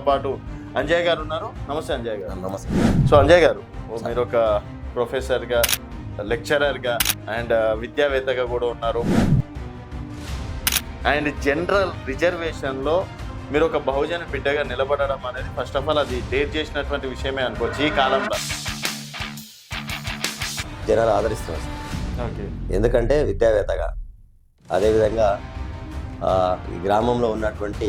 పాటు అంజయ్ గారు ఉన్నారు. నమస్తే అంజయ్ గారు. నమస్తే. సో అంజయ్ గారు, మీరు ఒక ప్రొఫెసర్గా, లెక్చరర్గా అండ్ విద్యావేత్తగా కూడా ఉన్నారు. అండ్ జనరల్ రిజర్వేషన్లో మీరు ఒక బహుజన బిడ్డగా నిలబడడం అనేది ఫస్ట్ ఆఫ్ ఆల్ అది డేర్ చేసినటువంటి విషయమే అనుకోవచ్చు ఈ కాలంలో. జనాలు ఆదరిస్తున్నారు. ఓకే. ఎందుకంటే విద్యావేత్తగా, అదేవిధంగా ఈ గ్రామంలో ఉన్నటువంటి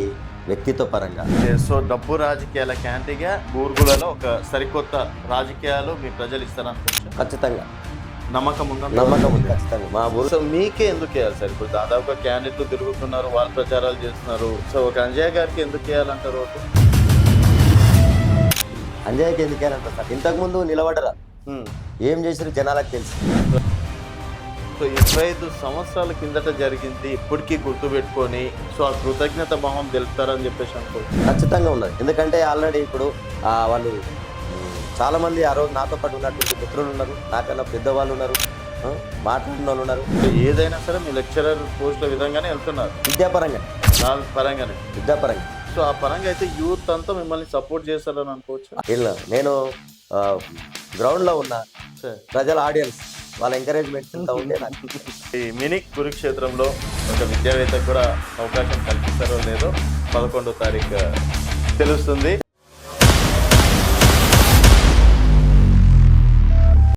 వ్యక్తిత్వ పరంగా. సో డబ్బు రాజకీయాల క్యాంటీగా బూర్గులలో ఒక సరికొత్త రాజకీయాలు మీ ప్రజలు ఇస్తారనుకోవచ్చు. ఖచ్చితంగా నమ్మకం ఉందా? నమ్మకం ఉంది ఖచ్చితంగా. మా ఊరు సో మీకే ఎందుకు వేయాలి సార్? ఇప్పుడు దాదాపుగా క్యాండిడేట్లు తిరుగుతున్నారు, వాళ్ళు ప్రచారాలు చేస్తున్నారు. సో ఒక అంజయ్ గారికి ఎందుకు వేయాలంటారు ఓటు? అంజయ్యకి ఎందుకేనంటారు సార్? ఇంతకుముందు నిలబడరా, ఏం చేసారు జనాలకు తెలుసు. సో 25 సంవత్సరాల కిందట జరిగింది ఇప్పటికీ గుర్తుపెట్టుకొని సో ఆ కృతజ్ఞత భావం తెలుపుతారని చెప్పేసి అనుకో. ఖచ్చితంగా ఉన్నది. ఎందుకంటే ఆల్రెడీ ఇప్పుడు వాళ్ళు చాలామంది ఆ రోజు నాతో పాటు ఉన్నటువంటి మిత్రులు ఉన్నారు, నాకన్నా పెద్దవాళ్ళు ఉన్నారు, మాట్లాడిన వాళ్ళు ఉన్నారు. ఏదైనా సరే మీ లెక్చరర్ పోస్టుల విధంగానే వెళ్తున్నారు, విద్యాపరంగా. పరంగానే. విద్యాపరంగా. సో ఆ పరంగా అయితే యూత్ అంతా మిమ్మల్ని సపోర్ట్ చేస్తారని అనుకోవచ్చు. ఇలా నేను గ్రౌండ్లో ఉన్న ప్రజల ఆడియన్స్ వాళ్ళ ఎంకరేజ్మెంట్ ఎంత ఉంటే నాకు. ఈ మినీ కురుక్షేత్రంలో ఒక విద్యావేత్తకు కూడా అవకాశం కల్పిస్తారో లేదో 11వ తారీఖు తెలుస్తుంది.